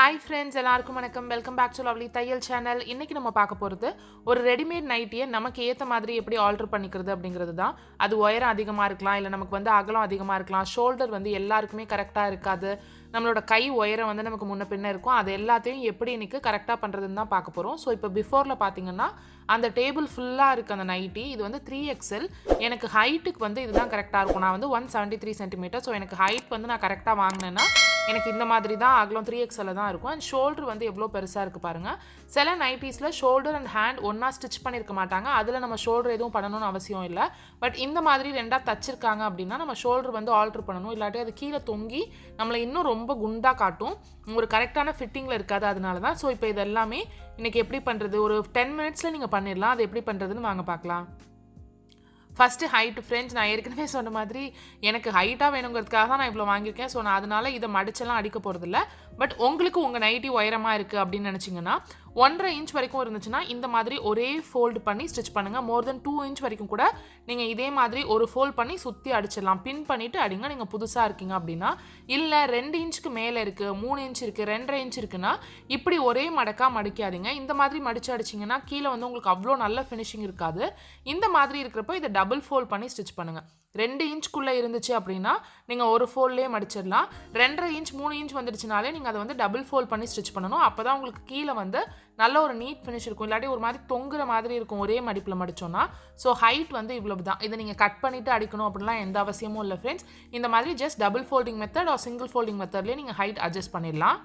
Hi friends, எல்லாருக்கும் வணக்கம். Welcome back to lovely தையல் சேனல். இன்னைக்கு நம்ம பார்க்க போறது ஒரு ரெடிமேட் நைட்டியை நமக்கு ஏத்த மாதிரி எப்படி ஆல்டர் பண்ணிக்கிறது அப்படிங்கிறது தான். அது உயரம் அதிகமா இருக்கலாம், இல்ல நமக்கு வந்து அகலம் அதிகமா இருக்கலாம், ஷோல்டர் வந்து எல்லாருக்குமே கரெக்டா இருக்காது, நம்மளோட கை உயரம் வந்து நமக்கு முன்ன பின்ன இருக்கும். அது எல்லாத்தையும் எப்படி இன்னைக்கு கரெக்டா பண்றதுன்னு தான் பார்க்க போறோம். ஸோ இப்போ பிஃபோர்ல பார்த்தீங்கன்னா அந்த டேபிள் ஃபுல்லாக இருக்குது அந்த நைட்டி. இது வந்து 3XL. எனக்கு ஹைட்டுக்கு வந்து இதுதான் கரெக்டாக இருக்கும். நான் வந்து 173 சென்டிமீட்டர். ஸோ எனக்கு ஹைட் வந்து நான் கரெக்டாக வாங்கினேன்னா எனக்கு இந்த மாதிரி தான் அகலம் 3XL தான் இருக்கும். அண்ட் ஷோல்டர் வந்து எவ்வளோ பெருசாக இருக்குது பாருங்கள். சில நைட்டிஸில் ஷோல்டர் அண்ட் ஹேண்ட் ஒன்றா ஸ்டிச் பண்ணியிருக்க மாட்டாங்க. அதில் நம்ம ஷோல்டர் எதுவும் பண்ணணும்னு அவசியம் இல்லை. பட் இந்த மாதிரி ரெண்டாக தச்சிருக்காங்க அப்படின்னா நம்ம ஷோல்டர் வந்து ஆல்டர் பண்ணணும். இல்லாட்டி அது கீழே தொங்கி நம்மளை இன்னும் ரொம்ப குண்டாக காட்டும். ஒரு கரெக்டான ஃபிட்டிங்கில் இருக்காது. அதனால தான். ஸோ இப்போ இது எல்லாமே இன்றைக்கி எப்படி பண்ணுறது, ஒரு 10 மினிட்ஸில் நீங்கள் பண்ணிடலாம். அது எப்படி பண்ணுறதுன்னு வாங்க பார்க்கலாம். ஃபஸ்ட்டு ஹைட்டு ஃப்ரெண்ட்ஸ், நான் ஏற்கனவே சொன்ன மாதிரி எனக்கு ஹைட்டாக வேணுங்கிறதுக்காக தான் நான் இவ்வளோ வாங்கியிருக்கேன். ஸோ நான் அதனால் இதை மடிச்செல்லாம் அடிக்க போகிறதில்ல. பட் உங்களுக்கு உங்கள் நைட்டி உயரமாக இருக்குது அப்படின்னு நினச்சிங்கன்னா 1.5 இன்ச் வரைக்கும் இருந்துச்சுன்னா இந்த மாதிரி ஒரே ஃபோல்டு பண்ணி ஸ்டிச் பண்ணுங்கள். மோர் தென் 2 இன்ச் வரைக்கும் கூட நீங்கள் இதே மாதிரி ஒரு ஃபோல்ட் பண்ணி சுற்றி அடிச்சிடலாம். பின் பண்ணிவிட்டு அடிங்க நீங்கள் புதுசாக இருக்கீங்க அப்படின்னா. இல்லை 2 இன்ச்சுக்கு மேலே இருக்குது, 3 இன்ச் இருக்குது, 2.5 இன்ச் இருக்குன்னா இப்படி ஒரே மடக்காக மடிக்காதீங்க. இந்த மாதிரி மடித்து அடிச்சிங்கன்னா கீழே வந்து உங்களுக்கு அவ்வளோ நல்ல ஃபினிஷிங் இருக்காது. இந்த மாதிரி இருக்கிறப்போ இதை டபுள் ஃபோல்ட் பண்ணி ஸ்டிச் பண்ணுங்கள். 2 இன்ச்சுக்குள்ளே இருந்துச்சு அப்படின்னா நீங்கள் ஒரு ஃபோல்ட்லேயே மடிச்சிடலாம். 2.5 இன்ச் 3 இன்ச் வந்துடுச்சுனாலே நீங்கள் அதை வந்து டபுள் ஃபோல்ட் பண்ணி ஸ்டிச் பண்ணணும். அப்போ தான் உங்களுக்கு கீழே வந்து நல்ல ஒரு நீட் ஃபினிஷ் இருக்கும். இல்லாட்டி ஒரு மாதிரி தொங்குற மாதிரி இருக்கும் ஒரே மடிப்பில் மடித்தோன்னா. ஸோ ஹைட் வந்து இவ்வளவு தான். இதை நீங்கள் கட் பண்ணிவிட்டு அடிக்கணும் அப்படின்லாம் எந்த அவசியமும் இல்லை ஃப்ரெண்ட்ஸ். இந்த மாதிரி just double folding method or single folding மெத்தட்லேயே நீங்கள் ஹைட் அட்ஜஸ்ட் பண்ணிடலாம்.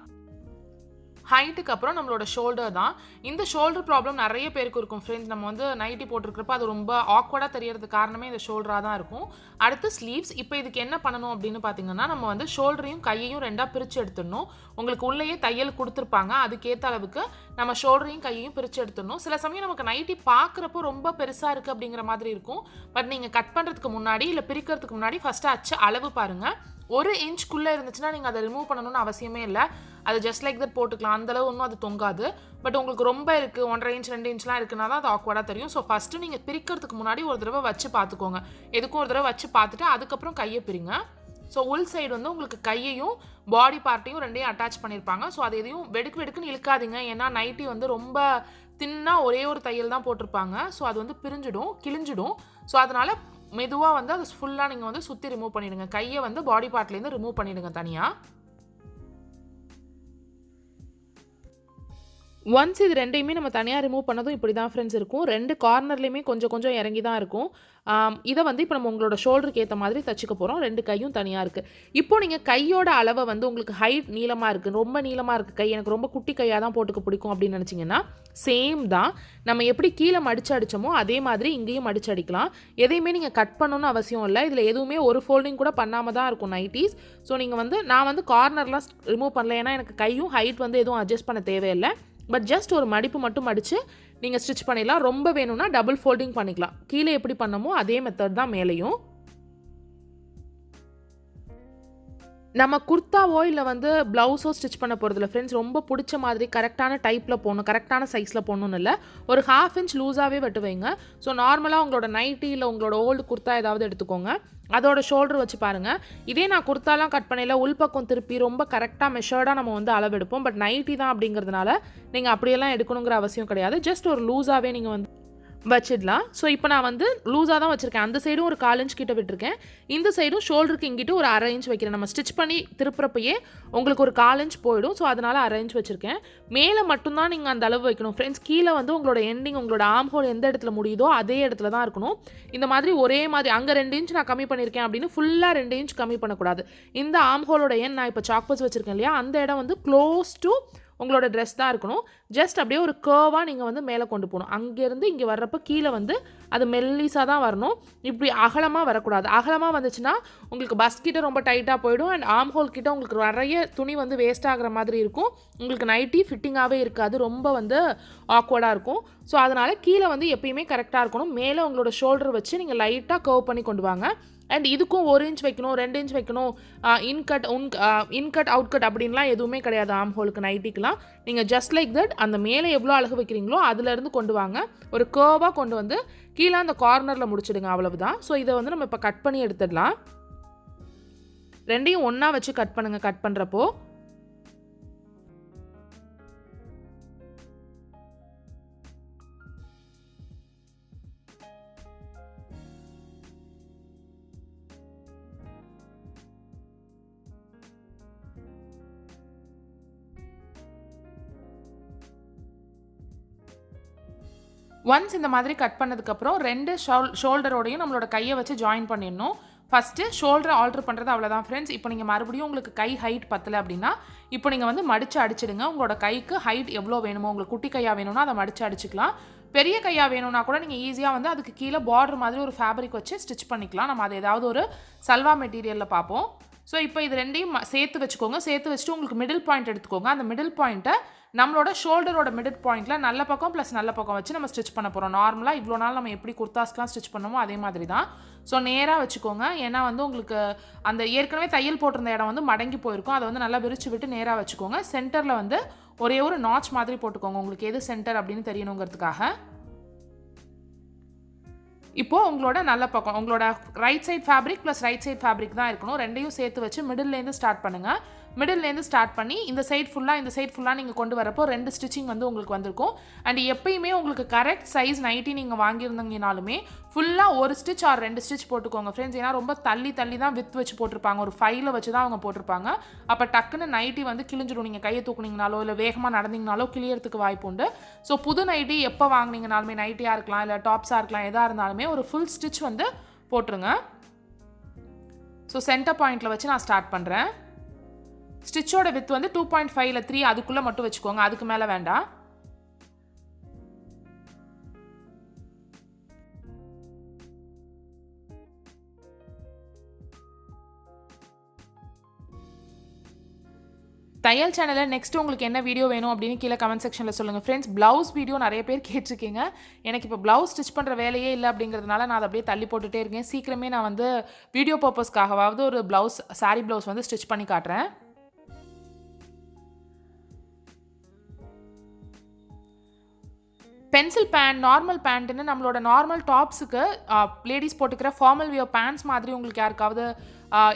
ஹைட்டுக்கு அப்புறம் நம்மளோட ஷோல்டர் தான். இந்த ஷோல்டர் ப்ராப்ளம் நிறைய பேருக்கு இருக்கும் ஃப்ரெண்ட்ஸ். நம்ம வந்து நைட்டி போட்டிருக்கிறப்ப அது ரொம்ப ஆக்வர்டாக தெரியறதுக்கு காரணமே இந்த ஷோல்டராக தான் இருக்கும். அடுத்து ஸ்லீவ்ஸ். இப்போ இதுக்கு என்ன பண்ணணும் அப்படின்னு பார்த்தீங்கன்னா நம்ம வந்து ஷோல்டரையும் கையையும் ரெண்டாக பிரித்து எடுத்துடணும். உங்களுக்கு உள்ளேயே தையல் கொடுத்துருப்பாங்க. அதுக்கேற்ற அளவுக்கு நம்ம ஷோல்டரையும் கையையும் பிரித்து எடுத்துடணும். சில சமயம் நமக்கு நைட்டி பார்க்குறப்போ ரொம்ப பெருசாக இருக்குது அப்படிங்கிற மாதிரி இருக்கும். பட் நீங்கள் கட் பண்ணுறதுக்கு முன்னாடி இல்லை பிரிக்கிறதுக்கு முன்னாடி ஃபஸ்ட்டு அச்சு அளவு பாருங்கள். 1 இன்ச்சுக்குள்ளே இருந்துச்சுன்னா நீங்கள் அதை ரிமூவ் பண்ணணும்னு அவசியமே இல்லை. அது ஜஸ்ட் லைக் தட் போட்டுக்கலாம். அந்தளவு ஒன்றும் அது தொங்காது. பட் உங்களுக்கு ரொம்ப இருக்குது, 1.5 இன்ச் 2 இன்ச்லாம் இருக்குன்னா தான் அது ஆக்வர்டாக தெரியும். ஸோ ஃபஸ்ட்டு நீங்கள் பிரிக்கிறதுக்கு முன்னாடி ஒரு தடவை வச்சு பார்த்துக்கோங்க. எதுக்கும் ஒரு தடவை வச்சு பார்த்துட்டு அதுக்கப்புறம் கையை பிரிங்க. ஸோ உள் சைடு வந்து உங்களுக்கு கையையும் பாடி பார்ட்டையும் ரெண்டையும் அட்டாச் பண்ணியிருப்பாங்க. ஸோ அது எதையும் வெடுக்குன்னு இழுக்காதீங்க. ஏன்னா நைட்டி வந்து ரொம்ப தின்னாக ஒரே ஒரு தையல் தான் போட்டிருப்பாங்க. ஸோ அது வந்து கிழிஞ்சிடும். ஸோ அதனால் மெதுவாக வந்து அது ஃபுல்லாக நீங்கள் வந்து சுற்றி ரிமூவ் பண்ணிவிடுங்க. கையை வந்து பாடி பார்ட்லேருந்து ரிமூவ் பண்ணிவிடுங்க தனியாக. ஒன்ஸ் இது ரெண்டையுமே நம்ம தனியாக ரிமூவ் பண்ணதும் இப்படி தான் ஃப்ரெண்ட்ஸ் இருக்கும். 2 கார்னர்லேயுமே கொஞ்சம் இறங்கி தான் இருக்கும். இதை வந்து இப்போ நம்ம உங்களோட ஷோல்டருக்கு ஏற்ற மாதிரி தச்சுக்க போகிறோம். 2 கையும் தனியாக இருக்குது. இப்போ நீங்கள் கையோட அளவை வந்து உங்களுக்கு ஹைட் நீளமாக இருக்குது, ரொம்ப நீளமாக இருக்குது கை, எனக்கு ரொம்ப குட்டி கையாக தான் போட்டுக்க பிடிக்கும் அப்படின்னு நினச்சிங்கன்னா சேம் தான். நம்ம எப்படி கீழே மடித்து அடித்தோமோ அதே மாதிரி இங்கேயும் மடித்து அடிக்கலாம். எதையுமே நீங்கள் கட் பண்ணணும்னு அவசியம் இல்லை. இதில் எதுவுமே ஒரு ஃபோல்டிங் கூட பண்ணாமல் தான் இருக்கும் நைட்டிஸ். ஸோ நீங்கள் வந்து நான் வந்து கார்னர்லாம் ரிமூவ் பண்ணல. ஏன்னா எனக்கு கையும் ஹைட் வந்து எதுவும் அட்ஜஸ்ட் பண்ண தேவையில்லை. பட் ஜஸ்ட் ஒரு மடிப்பு மட்டும் மடித்து நீங்கள் ஸ்டிச் பண்ணிடலாம். ரொம்ப வேணும்னா டபுள் ஃபோல்டிங் பண்ணிக்கலாம். கீழே எப்படி பண்ணமோ அதே மெத்தட் தான் மேலேயும். நம்ம குர்த்தாவோ இல்லை வந்து ப்ளவுஸோ ஸ்டிச் பண்ண போகிறதில்ல ஃப்ரெண்ட்ஸ். ரொம்ப பிடிச்ச மாதிரி கரெக்டான டைப்பில் போடணும், கரெக்டான சைஸில் போடணும்னு இல்லை. ஒரு 1/2 இன்ச் லூஸாகவே வெட்டு வைங்க. ஸோ நார்மலாக உங்களோட நைட்டி இல்லை உங்களோட ஓல்டு குர்த்தா ஏதாவது எடுத்துக்கோங்க. அதோட ஷோல்டர் வச்சு பாருங்கள். இதே நான் குர்த்தாலாம் கட் பண்ணல உள்பக்கம் திருப்பி ரொம்ப கரெக்டாக மெஷர்டாக நம்ம வந்து அளவெடுப்போம். பட் நைட்டி தான் அப்படிங்கிறதுனால நீங்கள் அப்படியெல்லாம் எடுக்கணுங்கிற அவசியம் கிடையாது. ஜஸ்ட் ஒரு லூஸாகவே நீங்கள் வந்து வச்சிடலாம். ஸோ இப்போ நான் வந்து லூஸாக தான் வச்சுருக்கேன். அந்த சைடும் ஒரு 1/4 இன்ச் கிட்ட விட்டுருக்கேன். இந்த சைடும் ஷோல்டருக்கு இங்கிட்டு ஒரு 1/2 இன்ச் வைக்கிறேன். நம்ம ஸ்டிச் பண்ணி திருப்புறப்பையே உங்களுக்கு ஒரு 1/4 இன்ச் போயிடும். ஸோ அதனால் 1/2 இன்ச் வச்சுருக்கேன். மேலே மட்டும்தான் நீங்கள் அந்த அளவு வைக்கணும் ஃப்ரெண்ட்ஸ். கீழே வந்து உங்களோட எண்டிங், உங்களோட ஆர்ம் ஹோல் எந்த இடத்துல முடியுதோ அதே இடத்துல தான் இருக்கணும். இந்த மாதிரி ஒரே மாதிரி அங்கே 2 இன்ச் நான் கம்மி பண்ணியிருக்கேன் அப்படின்னு ஃபுல்லாக 2 இன்ச் கம்மி பண்ணக்கூடாது. இந்த ஆர்ம் ஹோலோட எண் நான் இப்போ சாக்பஸ் வச்சுருக்கேன் இல்லையா, அந்த இடம் வந்து க்ளோஸ் டு உங்களோட ட்ரெஸ் தான் இருக்கணும். ஜஸ்ட் அப்படியே ஒரு கர்வாக நீங்கள் வந்து மேலே கொண்டு போகணும். அங்கேருந்து இங்கே வர்றப்போ கீழே வந்து அது மெல்லிஸாக தான் வரணும். இப்படி அகலமாக வரக்கூடாது. அகலமாக வந்துச்சுன்னா உங்களுக்கு பஸ்ட் கிட்ட ரொம்ப டைட்டாக போயிடும். அண்ட் ஆர்ம் ஹோல் கிட்ட உங்களுக்கு நிறைய துணி வந்து வேஸ்ட் ஆகிற மாதிரி இருக்கும். உங்களுக்கு நைட்டி ஃபிட்டிங்காகவே இருக்காது, ரொம்ப வந்து ஆக்வர்டாக இருக்கும். ஸோ அதனால் கீழே வந்து எப்பயுமே கரெக்டாக இருக்கணும். மேலே உங்களோட ஷோல்டர் வச்சு நீங்கள் லைட்டாக கர்வ் பண்ணி கொண்டு வாங்க. அண்ட் இதுக்கும் 1 இன்ச் வைக்கணும், 2 இன்ச் வைக்கணும், இன்கட் அவுட் கட் அப்படின்லாம் எதுவுமே கிடையாது. ஆர்ம் ஹோலுக்கு நைட்டிக்கெலாம் நீங்கள் ஜஸ்ட் லைக் தட் அந்த மேலே எவ்வளோ அழகு வைக்கிறீங்களோ அதுலேருந்து கொண்டு வாங்க. ஒரு கர்வாக கொண்டு வந்து கீழே அந்த கார்னரில் முடிச்சிடுங்க. அவ்வளவுதான். ஸோ இதை வந்து நம்ம இப்போ கட் பண்ணி எடுத்துடலாம். 2யும் ஒன்றா வச்சு கட் பண்ணுங்கள். கட் பண்ணுறப்போ ஒன்ஸ் இந்த மாதிரி கட் பண்ணதுக்கப்புறம் 2 ஷோல்டரோடையும் நம்மளோட கையை வச்சு ஜாயின் பண்ணிடணும். ஃபஸ்ட்டு ஷோல்டரை ஆல்ட்ரு பண்ணுறது அவ்வளோதான் ஃப்ரெண்ட்ஸ். இப்போ நீங்கள் மறுபடியும் உங்களுக்கு கை ஹைட் பத்தலை அப்படின்னா இப்போ நீங்கள் வந்து மடித்து அடிச்சிடுங்க. உங்களோட கைக்கு ஹைட் எவ்வளோ வேணுமோ, உங்களுக்கு குட்டி கையாக வேணும்னா அதை மடித்து அடிச்சுக்கலாம். பெரிய கையாக வேணும்னா கூட நீங்கள் ஈஸியாக வந்து அதுக்கு கீழே பார்டர் மாதிரி ஒரு ஃபேப்ரிக் வச்சு ஸ்டிச் பண்ணிக்கலாம். நம்ம அது ஏதாவது ஒரு சல்வா மெட்டீரியலில் பார்ப்போம். ஸோ இப்போ இது ரெண்டையும் சேர்த்து வச்சுக்கோங்க. சேர்த்து வச்சுட்டு உங்களுக்கு மிடில் பாயிண்ட் எடுத்துக்கோங்க. அந்த மிடில் பாயிண்ட்டை நம்மளோட ஷோல்டரோட மிடில் பாயிண்ட்டில் நல்ல பக்கம் ப்ளஸ் நல்ல பக்கம் வச்சு நம்ம ஸ்டிச் பண்ண போகிறோம். நார்மலாக இவ்வளோ நாள் நம்ம எப்படி குர்தாஸ்லாம் ஸ்டிச் பண்ணமோ அதே மாதிரி தான். ஸோ நேராக வச்சுக்கோங்க. ஏன்னா வந்து உங்களுக்கு அந்த ஏற்கனவே தையல் போட்டிருந்த இடம் வந்து மடங்கி போயிருக்கும். அதை வந்து நல்லா விரிச்சு விட்டு நேராக வச்சுக்கோங்க. சென்டரில் வந்து ஒரே ஒரு நாட்ச் மாதிரி போட்டுக்கோங்க. உங்களுக்கு எது சென்டர் அப்படின்னு தெரியணுங்கிறதுக்காக. இப்போது உங்களோட நல்ல பக்கம் உங்களோட right side fabric plus right side fabric தான் இருக்கணும். ரெண்டையும் சேர்த்து வச்சு மிடில்லேருந்து ஸ்டார்ட் பண்ணுங்கள். மிடில்லேருந்து ஸ்டார்ட் பண்ணி இந்த சைட் ஃபுல்லாக நீங்கள் கொண்டு வரப்போ 2 ஸ்டிச்சிங் வந்து உங்களுக்கு வந்திருக்கும். அண்ட் எப்பயுமே உங்களுக்கு கரெக்ட் சைஸ் நைட்டி நீங்கள் வாங்கியிருந்தீங்கனாலுமே ஃபுல்லாக ஒரு ஸ்டிச் ஆர் 2 ஸ்டிச் போட்டுக்கோங்க ஃப்ரெண்ட்ஸ். ஏன்னா ரொம்ப தள்ளி தான் வித் வச்சு போட்டிருப்பாங்க. ஒரு 5ல் வச்சு தான் அவங்க போட்டிருப்பாங்க. அப்போ டக்குன்னு நைட்டி வந்து கிழிஞ்சிடும். நீங்கள் கையை தூக்குனீங்கனாலோ இல்லை வேகமாக நடந்தீங்கனாலோ கிளியறதுக்கு வாய்ப்பு உண்டு. ஸோ புது நைட்டி எப்போ வாங்கினீங்கனாலுமே நைட்டியாக இருக்கலாம் இல்லை டாப்ஸாக இருக்கலாம் எதாக இருந்தாலுமே ஒரு ஃபுல் ஸ்டிச் வந்து போட்டுருங்க. ஸோ சென்டர் பாயிண்டில் வச்சு நான் ஸ்டார்ட் பண்ணுறேன். ஸ்டிச்சோட வித் வந்து 2.5 இல்லை 3 அதுக்குள்ளே மட்டும் வச்சுக்கோங்க. அதுக்கு மேலே வேண்டாம். தையல் சேனலில் நெக்ஸ்ட் உங்களுக்கு என்ன வீடியோ வேணும் அப்படின்னு கீழே கமெண்ட் செக்ஷனில் சொல்லுங்கள் ஃப்ரெண்ட்ஸ். ப்ளவுஸ் வீடியோ நிறைய பேர் கேட்டிருக்கீங்க. எனக்கு இப்போ ப்ளவுஸ் ஸ்டிச் பண்ணுற வேலையே இல்லை அப்படிங்கிறதுனால நான் அதை அப்படியே தள்ளி போட்டுகிட்டே இருக்கேன். சீக்கிரமே நான் வந்து வீடியோ பர்பஸ்க்காகவாவது ஒரு சாரீ ப்ளவுஸ் வந்து ஸ்டிச் பண்ணி காட்டுறேன். பென்சில் பேண்ட், நார்மல் பேண்ட்டுன்னு நம்மளோட நார்மல் டாப்ஸுக்கு லேடிஸ் போட்டுக்கிற ஃபார்மல் வியர் பேண்ட்ஸ் மாதிரி உங்களுக்கு யாருக்காவது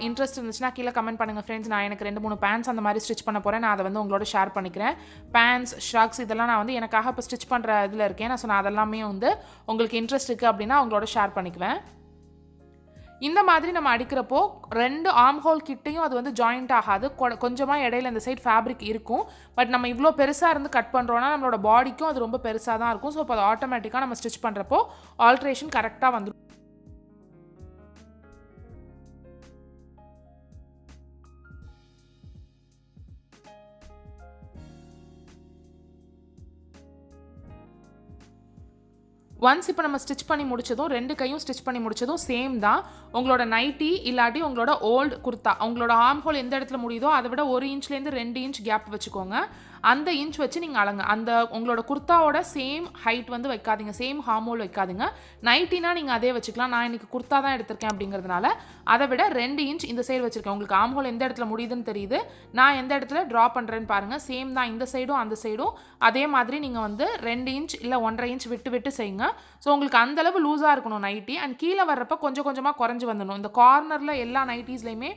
இன்ட்ரெஸ்ட் இருந்துச்சுன்னா கீழே கமெண்ட் பண்ணுங்கள் ஃப்ரெண்ட்ஸ். நான் எனக்கு 2-3 பேண்ட்ஸ் அந்த மாதிரி ஸ்டிச் பண்ண போகிறேன். நான் அதை வந்து உங்களோட ஷேர் பண்ணிக்கிறேன். பேண்ட்ஸ், ஷ்ரக்ஸ் இதெல்லாம் நான் வந்து எனக்காக இப்போ ஸ்டிச் பண்ணுற இதில் இருக்கேன். நான் அதெல்லாமே வந்து உங்களுக்கு இன்ட்ரெஸ்ட் இருக்குது அப்படின்னா உங்களோட ஷேர் பண்ணிக்குவேன். இந்த மாதிரி நம்ம அடிக்கிறப்போ 2 ஆர்ம் ஹோல் கிட்டையும் அது வந்து ஜாயிண்ட் ஆகாது. கொஞ்சமாக இடையில இந்த சைட் ஃபேப்ரிக் இருக்கும். பட் நம்ம இவ்வளோ பெருசாக இருந்து கட் பண்ணுறோன்னா நம்மளோட பாடிக்கும் அது ரொம்ப பெருசாக தான் இருக்கும். ஸோ இப்போ அது ஆட்டோமேட்டிக்காக நம்ம ஸ்டிச் பண்ணுறப்போ ஆல்ட்ரேஷன் கரெக்டாக வந்துடும். ஒன்ஸ் இப்போ நம்ம ஸ்டிச் பண்ணி முடிச்சதும் 2 கையும் ஸ்டிச் பண்ணி முடிச்சதும் சேம் தான். உங்களோட நைட்டி இல்லாட்டி உங்களோட ஓல்டு குர்த்தா உங்களோட ஆர்ம் ஹோல் எந்த இடத்துல முடியுதோ அதை விட 1 இன்ச்லேருந்து 2 இன்ச் கேப் வச்சுக்கோங்க. அந்த இன்ச் வச்சு நீங்கள் அலங்க. அந்த உங்களோட குர்த்தாவோட சேம் ஹைட் வந்து வைக்காதீங்க, சேம் ஆர்ம் ஹோல் வைக்காதீங்க. நைட்டினா நீங்கள் அதே வச்சுக்கலாம். நான் இன்றைக்கி குர்த்தா தான் எடுத்திருக்கேன் அப்படிங்கிறதுனால அதை விட 2 இன்ச் இந்த சைடு வச்சுருக்கேன். உங்களுக்கு ஆர்ம் ஹோல் எந்த இடத்துல முடியுதுன்னு தெரியுது. நான் எந்த இடத்துல ட்ரா பண்ணுறேன்னு பாருங்கள். சேம் தான், இந்த சைடும் அந்த சைடும் அதே மாதிரி நீங்கள் வந்து 2 இன்ச் இல்லை 1.5 இன்ச் விட்டு செய்யுங்க. ஸோ உங்களுக்கு அந்தளவு லூஸாக இருக்கணும் நைட்டி. அண்ட் கீழே வர்றப்போ கொஞ்சம் கொஞ்சமாக குறைஞ்சி வந்துடணும். இந்த கார்னரில் எல்லா நைட்டிஸ்லையுமே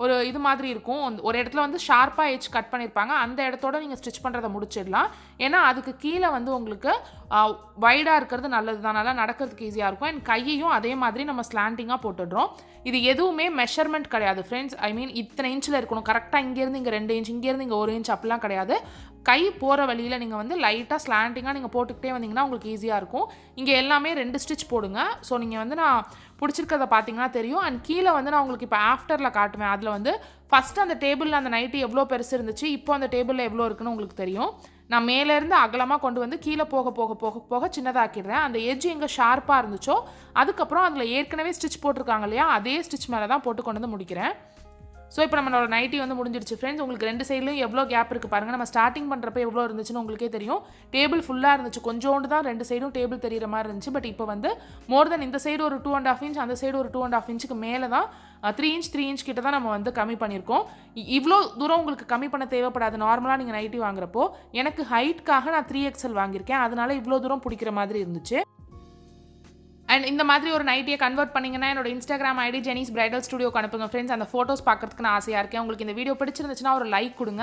ஒரு இது மாதிரி இருக்கும். ஒரு இடத்துல வந்து ஷார்ப்பாக எட்ஜ் கட் பண்ணியிருப்பாங்க. அந்த இடத்தோட நீங்கள் ஸ்டிச் பண்ணுறதை முடிச்சிடலாம். ஏன்னா அதுக்கு கீழே வந்து உங்களுக்கு வைடாக இருக்கிறது நல்லது தான், நல்லா நடக்கிறதுக்கு ஈஸியாக இருக்கும். அண்ட் கையையும் அதே மாதிரி நம்ம ஸ்லாண்டிங்காக போட்டுடுறோம். இது எதுவுமே மெஷர்மெண்ட் கிடையாது ஃப்ரெண்ட்ஸ். ஐ மீன் இத்தனை இன்ச்சில் இருக்கணும், கரெக்டாக இங்கேருந்து இங்கே 2 இன்ச், இங்கேருந்து இங்கே 1 இன்ச் அப்படிலாம் கிடையாது. கை போகிற வழியில் நீங்கள் வந்து லைட்டாக ஸ்லாண்டிங்காக நீங்கள் போட்டுக்கிட்டே வந்தீங்கன்னா உங்களுக்கு ஈஸியாக இருக்கும். இங்கே எல்லாமே 2 ஸ்டிச் போடுங்க. ஸோ நீங்கள் வந்து நான் பிடிச்சிருக்கிறத பார்த்தீங்கன்னா தெரியும். அண்ட் கீழே வந்து நான் உங்களுக்கு இப்போ ஆஃப்டரில் காட்டுவேன். அதில் வந்து ஃபஸ்ட்டு அந்த டேபிளில் அந்த நைட்டி எவ்வளோ பெருசு இருந்துச்சு, இப்போ அந்த டேபிளில் எவ்வளோ இருக்குன்னு உங்களுக்கு தெரியும். நான் மேலேருந்து அகலமாக கொண்டு வந்து கீழே போக போக போக போக சின்னதாக்கிடுறேன். அந்த எட்ஜ் எங்கே ஷார்ப்பாக இருந்துச்சோ அதுக்கப்புறம் அதில் ஏற்கனவே ஸ்டிச் போட்டிருக்காங்க இல்லையா, அதே ஸ்டிச் மேலே தான் போட்டு கொண்டு வந்து முடிக்கிறேன். ஸோ இப்போ நம்மளோட நைட்டி வந்து முடிஞ்சிடுச்சு ஃப்ரெண்ட்ஸ். உங்களுக்கு 2 சைட்லையும் எவ்வளோ கேப் இருக்குது பாருங்கள். நம்ம ஸ்டார்டிங் பண்ணுறப்ப எவ்வளோ இருந்துச்சுன்னு உங்களுக்கே தெரியும். டேபிள் ஃபுல்லாக இருந்துச்சு, கொஞ்சோண்டு தான் 2 சைடும் டேபிள் தெரிகிற மாதிரி இருந்துச்சு. பட் இப்போ வந்து மோர் தென் இந்த சைடு ஒரு 2.5 இன்ச், அந்த சைடு ஒரு 2.5 இன்ச்சுக்கு மேலே தான் 3 இன்ச் கிட்ட தான் நம்ம வந்து கம்மி பண்ணியிருக்கோம். இவ்வளோ தூரம் உங்களுக்கு கம்மி பண்ண தேவைப்படாது. நார்மலாக நீங்கள் நைட்டி வாங்குறப்போ எனக்கு ஹைட்காக நான் 3XL வாங்கியிருக்கேன். அதனால இவ்வளோ தூரம் பிடிக்கிற மாதிரி இருந்துச்சு. அண்ட் இந்த மாதிரி ஒரு நைட்டியை கன்வெர்ட் பண்ணிங்கன்னா என்னோட இன்ஸ்டாகிராம் ஐடி ஜெனிஸ் பிரைடல் ஸ்டுடியோக்கு அனுப்புங்க ஃப்ரெண்ட்ஸ். அந்த ஃபோட்டோஸ் பார்க்கறதுக்கு நான் ஆசையாக இருக்கேன். உங்களுக்கு இந்த வீடியோ பிடிச்சிருந்துச்சுன்னா ஒரு லைக் கொடுங்க.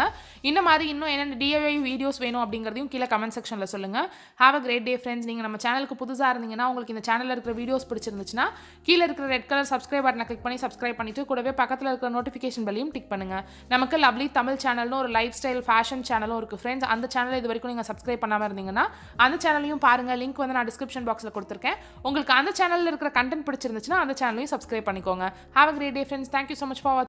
இந்த மாதிரி இன்னும் என்னென்ன DIY வீடியோஸ் வேணும் அப்படிங்கிறதையும் கீழே கமெண்ட் செக்ஷனில் சொல்லுங்கள். Have a great day friends. நீங்கள் நம்ம சேனலுக்கு புதுசாக இருந்தீங்கன்னா உங்களுக்கு இந்த சேனலில் இருக்கிற வீடியோஸ் பிடிச்சிருந்துச்சுன்னா கீழே இருக்கிற ரெட் கலர் சப்ஸ்கிரைப் பட்டனை கிளிக் பண்ணி சப்ஸ்கிரைப் பண்ணிட்டு கூடவே பக்கத்தில் இருக்கிற நோட்டிஃபிகேஷன் பெல்லையும் டிக் பண்ணுங்கள். நமக்கு லவ்லி தமிழ் சேனல்னு ஒரு லைஃப் ஸ்டைல் ஃபேஷன் சேனலும் இருக்குது ஃப்ரெண்ட்ஸ். அந்த சேனல் இது வரைக்கும் நீங்கள் சப்ஸ்கிரைப் பண்ணாமல் இருந்தீங்கன்னா அந்த சேனலையும் பாருங்கள். லிங்க் வந்து நான் டிஸ்கிரிப்ஷன் பாக்ஸில் கொடுத்துருக்கேன். உங்களுக்கு அந்த சேனலில் இருக்கிற கண்டென்ட் பிடிச்சிருந்துச்சுன்னா அந்த சேனலையும் சப்ஸ்கிரைப் பண்ணிக்கோங்க. Have a great day friends. Thank you so much for